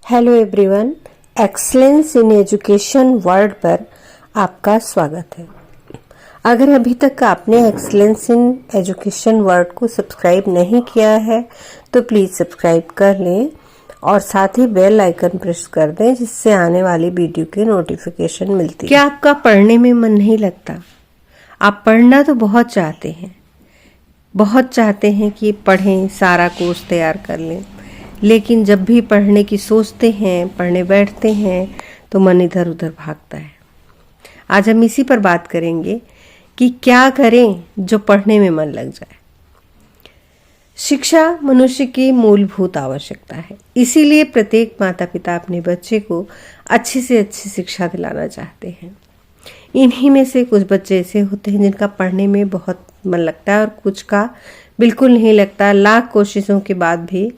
Hello everyone, excellence in education world पर आपका स्वागत है। अगर अभी तक आपने एक्सीलेंस इन एजुकेशन वर्ल्ड को सब्सक्राइब नहीं किया है तो प्लीज़ सब्सक्राइब कर लें और साथ ही बेल आइकन प्रेस कर दें, जिससे आने वाली वीडियो की नोटिफिकेशन मिलती है। क्या आपका पढ़ने में मन नहीं लगता? आप पढ़ना तो बहुत चाहते हैं कि पढ़ें, सारा कोर्स तैयार कर लें, लेकिन जब भी पढ़ने की सोचते हैं, पढ़ने बैठते हैं तो मन इधर उधर भागता है। आज हम इसी पर बात करेंगे कि क्या करें जो पढ़ने में मन लग जाए। शिक्षा मनुष्य की मूलभूत आवश्यकता है, इसीलिए प्रत्येक माता पिता अपने बच्चे को अच्छी से अच्छी शिक्षा दिलाना चाहते हैं। इन्हीं में से कुछ बच्चे ऐसे होते हैं जिनका पढ़ने में बहुत मन लगता है और कुछ का बिल्कुल नहीं लगता। लाख कोशिशों के बाद भी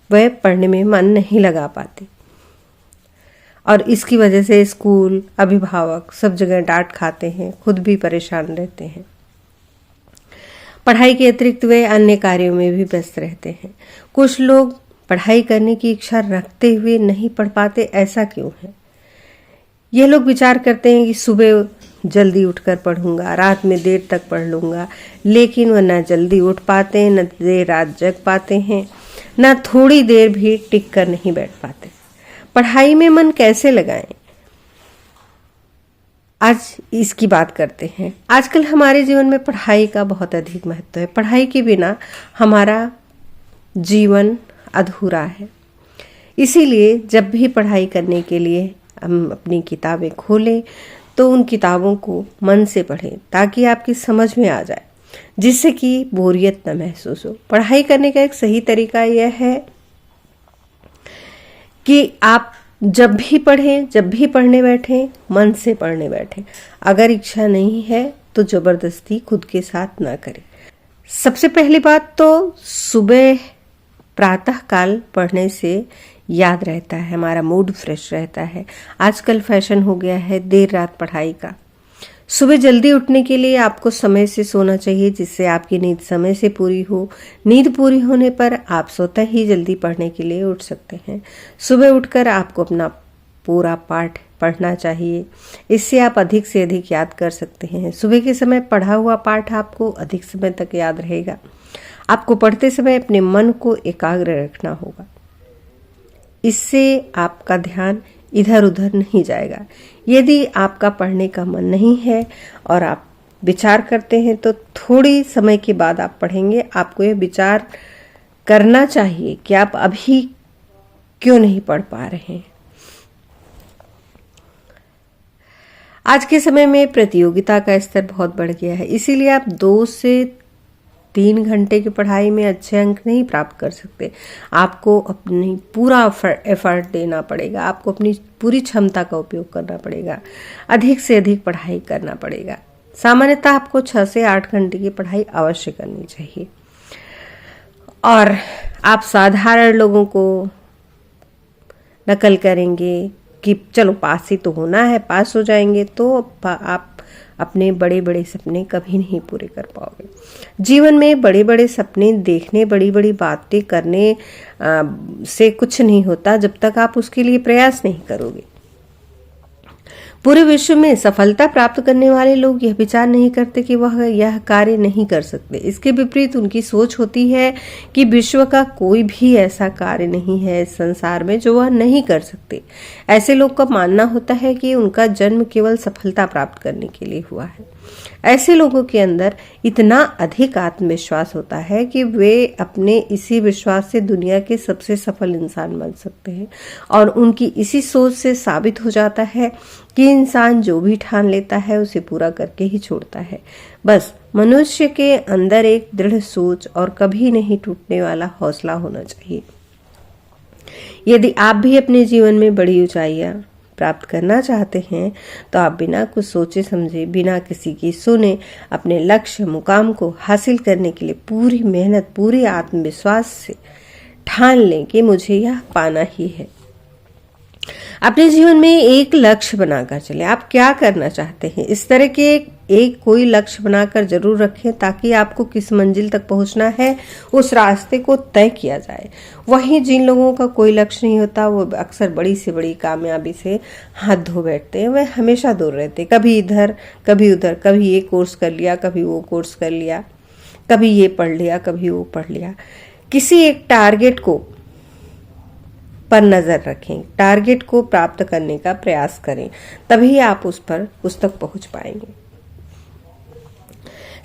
वह पढ़ने में मन नहीं लगा पाते और इसकी वजह से स्कूल, अभिभावक सब जगह डांट खाते हैं, खुद भी परेशान रहते हैं। पढ़ाई के अतिरिक्त वे अन्य कार्यों में भी व्यस्त रहते हैं। कुछ लोग पढ़ाई करने की इच्छा रखते हुए नहीं पढ़ पाते, ऐसा क्यों है? ये लोग विचार करते हैं कि सुबह जल्दी उठकर पढ़ूंगा, रात में देर तक पढ़ लूंगा, लेकिन वह न जल्दी उठ पाते हैं, न देर रात जग पाते हैं, न थोड़ी देर भी टिक कर नहीं बैठ पाते। पढ़ाई में मन कैसे लगाएं? आज इसकी बात करते हैं। आजकल हमारे जीवन में पढ़ाई का बहुत अधिक महत्व है। पढ़ाई के बिना हमारा जीवन अधूरा है। इसीलिए जब भी पढ़ाई करने के लिए हम अपनी किताबें खोलें तो उन किताबों को मन से पढ़ें, ताकि आपकी समझ में आ जाए, जिससे कि बोरियत न महसूस हो। पढ़ाई करने का एक सही तरीका यह है कि आप जब भी पढ़ें, जब भी पढ़ने बैठें, मन से पढ़ने बैठें। अगर इच्छा नहीं है तो जबरदस्ती खुद के साथ ना करें। सबसे पहली बात तो सुबह प्रातः काल पढ़ने से याद रहता है, हमारा मूड फ्रेश रहता है। आजकल फैशन हो गया है देर रात पढ़ाई का। सुबह जल्दी उठने के लिए आपको समय से सोना चाहिए, जिससे आपकी नींद समय से पूरी हो। नींद पूरी होने पर आप स्वतः ही जल्दी पढ़ने के लिए उठ सकते हैं। सुबह उठकर आपको अपना पूरा पाठ पढ़ना चाहिए, इससे आप अधिक से अधिक याद कर सकते हैं। सुबह के समय पढ़ा हुआ पाठ आपको अधिक समय तक याद रहेगा। आपको पढ़ते समय अपने मन को एकाग्र रखना होगा, इससे आपका ध्यान इधर उधर नहीं जाएगा। यदि आपका पढ़ने का मन नहीं है और आप विचार करते हैं तो थोड़ी समय के बाद आप पढ़ेंगे। आपको यह विचार करना चाहिए कि आप अभी क्यों नहीं पढ़ पा रहे हैं। आज के समय में प्रतियोगिता का स्तर बहुत बढ़ गया है, इसीलिए आप 2 से 3 घंटे की पढ़ाई में अच्छे अंक नहीं प्राप्त कर सकते। आपको अपनी पूरा एफर्ट देना पड़ेगा, आपको अपनी पूरी क्षमता का उपयोग करना पड़ेगा, अधिक से अधिक पढ़ाई करना पड़ेगा। सामान्यतः आपको 6 से 8 घंटे की पढ़ाई अवश्य करनी चाहिए। और आप साधारण लोगों को नकल करेंगे कि चलो पास ही तो होना है, पास हो जाएंगे, तो आप अपने बड़े बड़े सपने कभी नहीं पूरे कर पाओगे। जीवन में बड़े बड़े सपने देखने, बड़ी बड़ी बातें करने से कुछ नहीं होता जब तक आप उसके लिए प्रयास नहीं करोगे। पूरे विश्व में सफलता प्राप्त करने वाले लोग यह विचार नहीं करते कि वह यह कार्य नहीं कर सकते। इसके विपरीत उनकी सोच होती है कि विश्व का कोई भी ऐसा कार्य नहीं है इस संसार में जो वह नहीं कर सकते। ऐसे लोग का मानना होता है कि उनका जन्म केवल सफलता प्राप्त करने के लिए हुआ है। ऐसे लोगों के अंदर इतना अधिक आत्मविश्वास होता है कि वे अपने इसी विश्वास से दुनिया के सबसे सफल इंसान बन सकते हैं। और उनकी इसी सोच से साबित हो जाता है कि इंसान जो भी ठान लेता है उसे पूरा करके ही छोड़ता है। बस मनुष्य के अंदर एक दृढ़ सोच और कभी नहीं टूटने वाला हौसला होना चाहिए। यदि आप भी अपने जीवन में बड़ी ऊंचाइयां प्राप्त करना चाहते हैं तो आप बिना कुछ सोचे समझे, बिना किसी की सुने अपने लक्ष्य मुकाम को हासिल करने के लिए पूरी मेहनत, पूरी आत्मविश्वास से ठान लें कि मुझे यह पाना ही है। अपने जीवन में एक लक्ष्य बनाकर चले। आप क्या करना चाहते हैं, इस तरह के एक एक कोई लक्ष्य बनाकर जरूर रखें ताकि आपको किस मंजिल तक पहुंचना है उस रास्ते को तय किया जाए। वहीं जिन लोगों का कोई लक्ष्य नहीं होता वो अक्सर बड़ी से बड़ी कामयाबी से हाथ धो बैठते हैं। वे हमेशा दूर रहते, कभी इधर कभी उधर, कभी ये कोर्स कर लिया कभी वो कोर्स कर लिया, कभी ये पढ़ लिया कभी वो पढ़ लिया। किसी एक टारगेट को पर नजर रखें, टारगेट को प्राप्त करने का प्रयास करें, तभी आप उस तक पहुंच पाएंगे।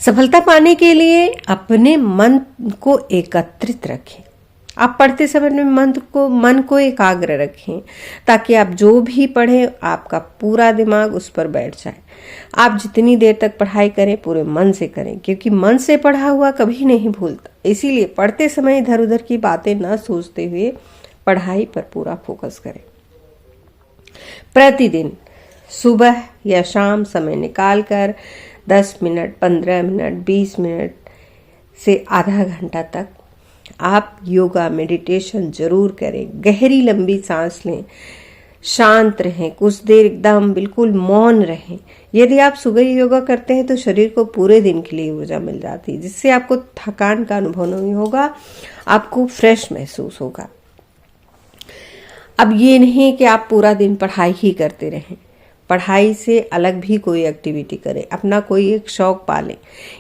सफलता पाने के लिए अपने मन को एकत्रित रखें। आप पढ़ते समय में मन को एकाग्र रखें ताकि आप जो भी पढ़ें आपका पूरा दिमाग उस पर बैठ जाए। आप जितनी देर तक पढ़ाई करें पूरे मन से करें, क्योंकि मन से पढ़ा हुआ कभी नहीं भूलता। इसीलिए पढ़ते समय इधर उधर की बातें न सोचते हुए पढ़ाई पर पूरा फोकस करें। प्रतिदिन सुबह या शाम समय निकालकर 10 मिनट, 15 मिनट, 20 मिनट से आधा घंटा तक आप योगा मेडिटेशन जरूर करें। गहरी लंबी सांस लें, शांत रहें, कुछ देर एकदम बिल्कुल मौन रहें। यदि आप सुबह योगा करते हैं तो शरीर को पूरे दिन के लिए ऊर्जा मिल जाती है, जिससे आपको थकान का अनुभव नहीं होगा, आपको फ्रेश महसूस होगा। अब ये नहीं कि आप पूरा दिन पढ़ाई ही करते रहें, पढ़ाई से अलग भी कोई एक्टिविटी करें, अपना कोई एक शौक पालें।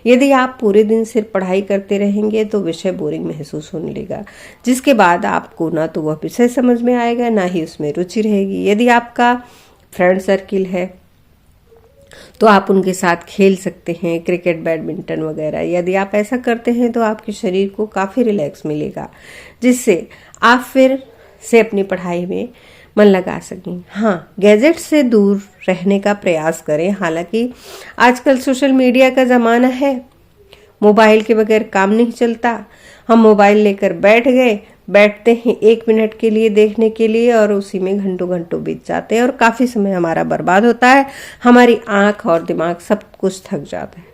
यदि आप पूरे दिन सिर्फ पढ़ाई करते रहेंगे तो विषय बोरिंग महसूस होने लगेगा, जिसके बाद आपको ना तो वह विषय समझ में आएगा ना ही उसमें रुचि रहेगी। यदि आपका फ्रेंड सर्किल है तो आप उनके साथ खेल सकते हैं, क्रिकेट, बैडमिंटन वगैरह। यदि आप ऐसा करते हैं तो आपके शरीर को काफ़ी रिलैक्स मिलेगा, जिससे आप फिर से अपनी पढ़ाई में मन लगा सकें। हाँ, गैजेट से दूर रहने का प्रयास करें। हालांकि आजकल सोशल मीडिया का ज़माना है, मोबाइल के बगैर काम नहीं चलता। हम मोबाइल लेकर बैठते हैं 1 मिनट के लिए देखने के लिए और उसी में घंटों घंटों बीत जाते हैं और काफ़ी समय हमारा बर्बाद होता है। हमारी आंख और दिमाग सब कुछ थक जाता है।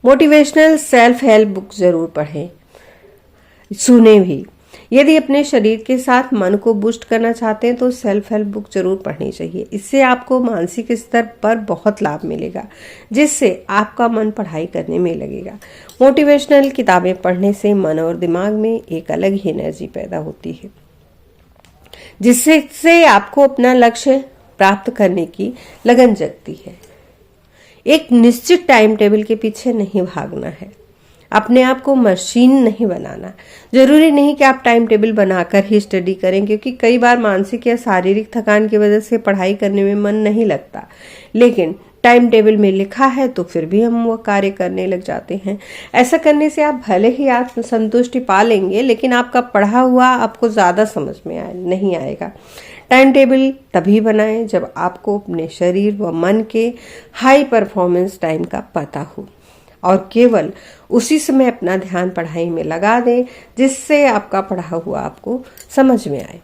मोटिवेशनल सेल्फ हेल्प बुक जरूर पढ़ें, सुने भी। यदि अपने शरीर के साथ मन को बूस्ट करना चाहते हैं तो सेल्फ हेल्प बुक जरूर पढ़नी चाहिए। इससे आपको मानसिक स्तर पर बहुत लाभ मिलेगा, जिससे आपका मन पढ़ाई करने में लगेगा। मोटिवेशनल किताबें पढ़ने से मन और दिमाग में एक अलग ही एनर्जी पैदा होती है, जिससे आपको अपना लक्ष्य प्राप्त करने की लगन जगती है। एक निश्चित टाइम टेबल के पीछे नहीं भागना है, अपने आप को मशीन नहीं बनाना। जरूरी नहीं कि आप टाइम टेबल बनाकर ही स्टडी करें, क्योंकि कई बार मानसिक या शारीरिक थकान की वजह से पढ़ाई करने में मन नहीं लगता, लेकिन टाइम टेबल में लिखा है तो फिर भी हम वो कार्य करने लग जाते हैं। ऐसा करने से आप भले ही आत्मसंतुष्टि पा लेंगे, लेकिन आपका पढ़ा हुआ आपको ज्यादा समझ में नहीं आएगा। टाइम टेबल तभी बनाएं जब आपको अपने शरीर व मन के हाई परफॉर्मेंस टाइम का पता हो और केवल उसी समय अपना ध्यान पढ़ाई में लगा दें, जिससे आपका पढ़ा हुआ आपको समझ में आए।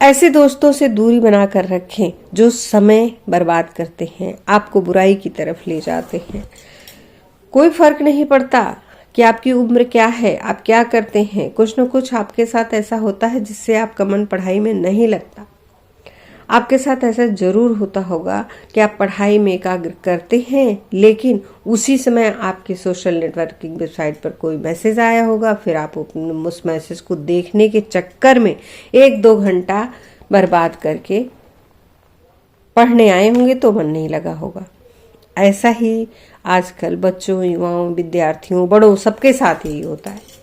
ऐसे दोस्तों से दूरी बनाकर रखें जो समय बर्बाद करते हैं, आपको बुराई की तरफ ले जाते हैं। कोई फर्क नहीं पड़ता कि आपकी उम्र क्या है, आप क्या करते हैं, कुछ न कुछ आपके साथ ऐसा होता है जिससे आपका मन पढ़ाई में नहीं लगता। आपके साथ ऐसा जरूर होता होगा कि आप पढ़ाई में एकाग्र करते हैं, लेकिन उसी समय आपके सोशल नेटवर्किंग वेबसाइट पर कोई मैसेज आया होगा, फिर आप उस मैसेज को देखने के चक्कर में 1-2 घंटा बर्बाद करके पढ़ने आए होंगे तो मन नहीं लगा होगा। ऐसा ही आजकल बच्चों, युवाओं, विद्यार्थियों, बड़ों सबके साथ यही होता है।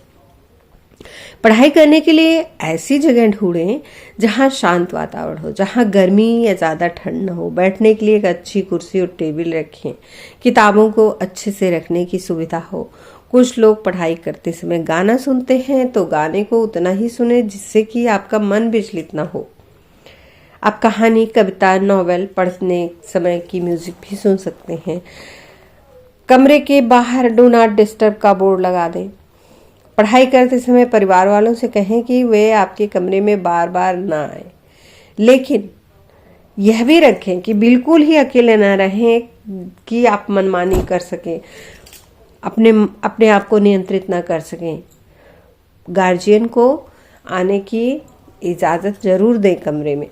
पढ़ाई करने के लिए ऐसी जगह ढूंढें जहां शांत वातावरण हो, जहां गर्मी या ज्यादा ठंड न हो। बैठने के लिए एक अच्छी कुर्सी और टेबल रखें, किताबों को अच्छे से रखने की सुविधा हो। कुछ लोग पढ़ाई करते समय गाना सुनते हैं तो गाने को उतना ही सुने जिससे कि आपका मन विचलित न हो। आप कहानी, कविता, नॉवेल पढ़ने समय की म्यूजिक भी सुन सकते हैं। कमरे के बाहर डू नॉट डिस्टर्ब का बोर्ड लगा दें। पढ़ाई करते समय परिवार वालों से कहें कि वे आपके कमरे में बार बार ना आए, लेकिन यह भी रखें कि बिल्कुल ही अकेले ना रहें कि आप मनमानी कर सकें, अपने आप को नियंत्रित ना कर सकें। गार्जियन को आने की इजाज़त जरूर दें कमरे में।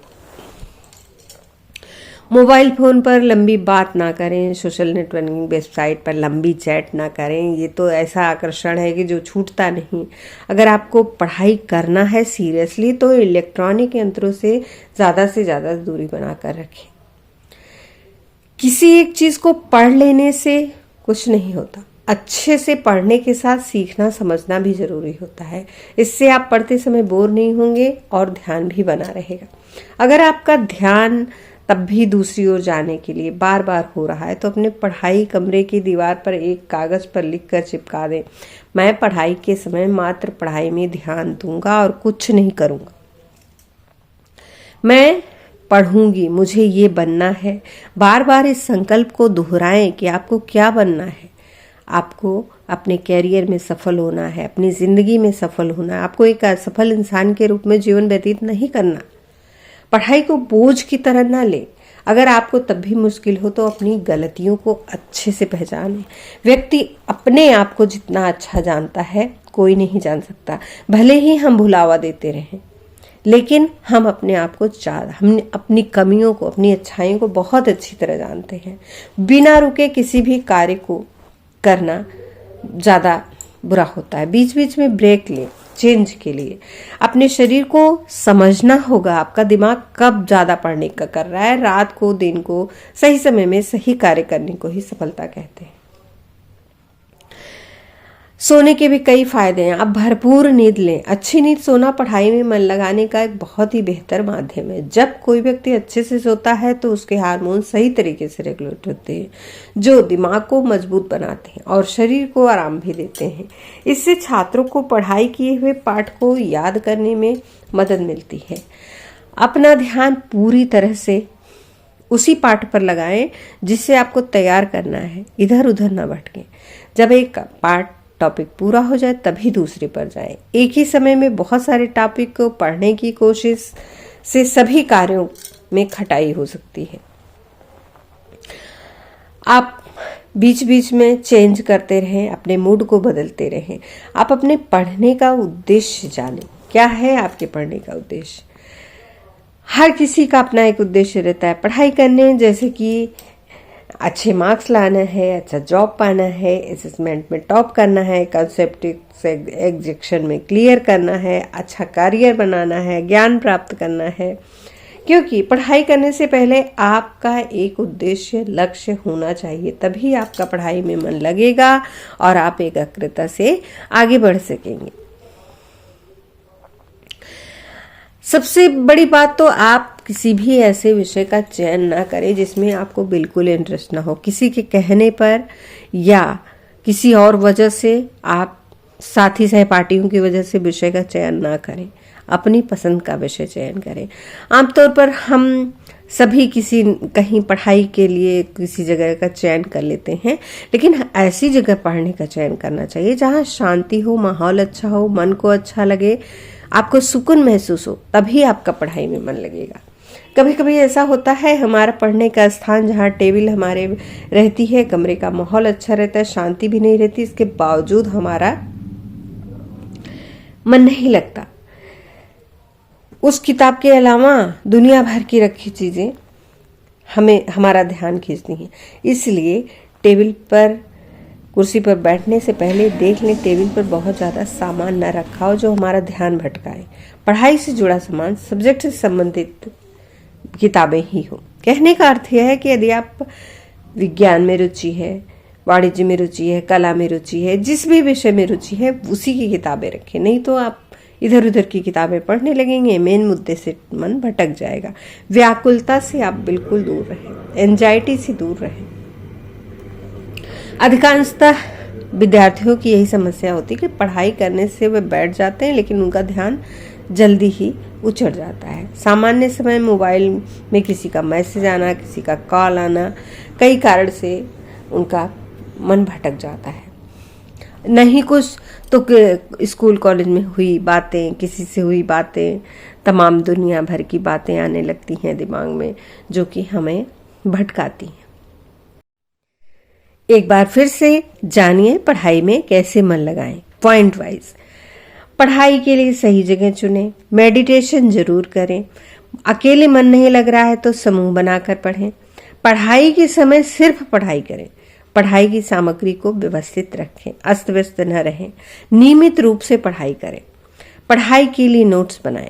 मोबाइल फोन पर लंबी बात ना करें, सोशल नेटवर्किंग वेबसाइट पर लंबी चैट ना करें। ये तो ऐसा आकर्षण है कि जो छूटता नहीं। अगर आपको पढ़ाई करना है सीरियसली तो इलेक्ट्रॉनिक यंत्रों से ज़्यादा दूरी बनाकर रखें। किसी एक चीज़ को पढ़ लेने से कुछ नहीं होता, अच्छे से पढ़ने के साथ सीखना समझना भी जरूरी होता है। इससे आप पढ़ते समय बोर नहीं होंगे और ध्यान भी बना रहेगा। अगर आपका ध्यान तब भी दूसरी ओर जाने के लिए बार बार हो रहा है तो अपने पढ़ाई कमरे की दीवार पर एक कागज पर लिखकर चिपका दें, मैं पढ़ाई के समय मात्र पढ़ाई में ध्यान दूंगा और कुछ नहीं करूंगा। मैं पढ़ूंगी, मुझे ये बनना है। बार बार इस संकल्प को दोहराएं कि आपको क्या बनना है। आपको अपने कैरियर में सफल होना है, अपनी जिंदगी में सफल होना है। आपको एक असफल इंसान के रूप में जीवन व्यतीत नहीं करना। पढ़ाई को बोझ की तरह ना ले। अगर आपको तब भी मुश्किल हो तो अपनी गलतियों को अच्छे से पहचाने। व्यक्ति अपने आप को जितना अच्छा जानता है कोई नहीं जान सकता। भले ही हम भुलावा देते रहें, लेकिन हम अपने आप को हम अपनी कमियों को, अपनी अच्छाइयों को बहुत अच्छी तरह जानते हैं। बिना रुके किसी भी कार्य को करना ज़्यादा बुरा होता है। बीच बीच में ब्रेक ले, चेंज के लिए। अपने शरीर को समझना होगा, आपका दिमाग कब ज़्यादा पढ़ने का कर रहा है। रात को, दिन को, सही समय में सही कार्य करने को ही सफलता कहते हैं। सोने के भी कई फायदे हैं। आप भरपूर नींद लें। अच्छी नींद सोना पढ़ाई में मन लगाने का एक बहुत ही बेहतर माध्यम है। जब कोई व्यक्ति अच्छे से सोता है तो उसके हार्मोन सही तरीके से रेगुलेट होते हैं, जो दिमाग को मजबूत बनाते हैं और शरीर को आराम भी देते हैं। इससे छात्रों को पढ़ाई किए हुए पाठ को याद करने में मदद मिलती है। अपना ध्यान पूरी तरह से उसी पाठ पर लगाएं जिससे आपको तैयार करना है, इधर उधर न भटकें। जब एक पाठ टॉपिक पूरा हो जाए तभी दूसरे पर जाएं। एक ही समय में बहुत सारे टॉपिक को पढ़ने की कोशिश से सभी कार्यों में खटाई हो सकती है। आप बीच बीच में चेंज करते रहें, अपने मूड को बदलते रहें। आप अपने पढ़ने का उद्देश्य जानें। क्या है आपके पढ़ने का उद्देश्य? हर किसी का अपना एक उद्देश्य रहता है पढ़ाई करने, जैसे कि अच्छे मार्क्स लाना है, अच्छा जॉब पाना है, असेसमेंट में टॉप करना है, कंसेप्ट एग्जीक्यूशन में क्लियर करना है, अच्छा करियर बनाना है, ज्ञान प्राप्त करना है। क्योंकि पढ़ाई करने से पहले आपका एक उद्देश्य, लक्ष्य होना चाहिए, तभी आपका पढ़ाई में मन लगेगा और आप एकाग्रता से आगे बढ़ सकेंगे। सबसे बड़ी बात तो आप किसी भी ऐसे विषय का चयन ना करें जिसमें आपको बिल्कुल इंटरेस्ट ना हो। किसी के कहने पर या किसी और वजह से आप साथी सहपाठियों की वजह से विषय का चयन ना करें। अपनी पसंद का विषय चयन करें। आमतौर पर हम सभी कहीं पढ़ाई के लिए किसी जगह का चयन कर लेते हैं, लेकिन ऐसी जगह पढ़ने का चयन करना चाहिए जहाँ शांति हो, माहौल अच्छा हो, मन को अच्छा लगे, आपको सुकून महसूस हो, तभी आपका पढ़ाई में मन लगेगा। कभी कभी ऐसा होता है हमारा पढ़ने का स्थान जहाँ टेबल हमारे रहती है, कमरे का माहौल अच्छा रहता है, शांति भी नहीं रहती, इसके बावजूद हमारा मन नहीं लगता। उस किताब के अलावा दुनिया भर की रखी चीजें हमारा ध्यान खींचती हैं। इसलिए टेबल पर, कुर्सी पर बैठने से पहले देख लें टेबल पर बहुत ज़्यादा सामान न रखा हो जो हमारा ध्यान भटकाए। पढ़ाई से जुड़ा सामान, सब्जेक्ट से संबंधित किताबें ही हो। कहने का अर्थ यह है कि यदि आप विज्ञान में रुचि है, वाणिज्य में रुचि है, कला में रुचि है, जिस भी विषय में रुचि है उसी की किताबें रखें। नहीं तो आप इधर उधर की किताबें पढ़ने लगेंगे, मेन मुद्दे से मन भटक जाएगा। व्याकुलता से आप बिल्कुल दूर रहें, एंजाइटी से दूर रहें। अधिकांशतः विद्यार्थियों की यही समस्या होती है कि पढ़ाई करने से वे बैठ जाते हैं लेकिन उनका ध्यान जल्दी ही उचट जाता है। सामान्य समय मोबाइल में किसी का मैसेज आना, किसी का कॉल आना, कई कारण से उनका मन भटक जाता है। नहीं कुछ तो स्कूल कॉलेज में हुई बातें, किसी से हुई बातें, तमाम दुनिया भर की बातें आने लगती हैं दिमाग में, जो कि हमें भटकाती हैं। एक बार फिर से जानिए पढ़ाई में कैसे मन लगाएं। पॉइंट वाइज पढ़ाई के लिए सही जगह चुनें, मेडिटेशन जरूर करें, अकेले मन नहीं लग रहा है तो समूह बनाकर पढ़ें। पढ़ाई के समय सिर्फ पढ़ाई करें। पढ़ाई की सामग्री को व्यवस्थित रखें, अस्त व्यस्त न रहें। नियमित रूप से पढ़ाई करें। पढ़ाई के लिए नोट्स बनाएं।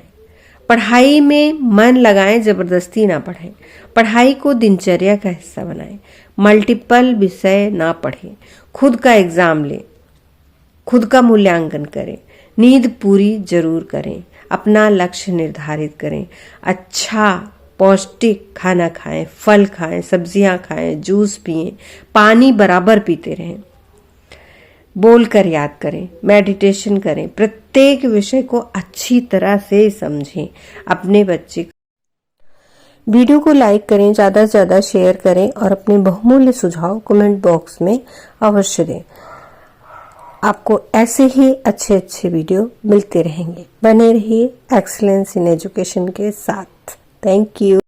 पढ़ाई में मन लगाएं, जबरदस्ती ना पढ़ें। पढ़ाई को दिनचर्या का हिस्सा बनाएं। मल्टीपल विषय ना पढ़ें। खुद का एग्जाम लें। खुद का मूल्यांकन करें। नींद पूरी जरूर करें। अपना लक्ष्य निर्धारित करें। अच्छा पौष्टिक खाना खाएं, फल खाएं, सब्जियां खाएं, जूस पिएं, पानी बराबर पीते रहें। बोलकर याद करें, मेडिटेशन करें। प्रत्येक विषय को अच्छी तरह से समझें। अपने बच्चे वीडियो को लाइक करें, ज्यादा से ज्यादा शेयर करें और अपने बहुमूल्य सुझाव कमेंट बॉक्स में अवश्य दें। आपको ऐसे ही अच्छे अच्छे वीडियो मिलते रहेंगे। बने रहिए एक्सीलेंस इन एजुकेशन के साथ। Thank you.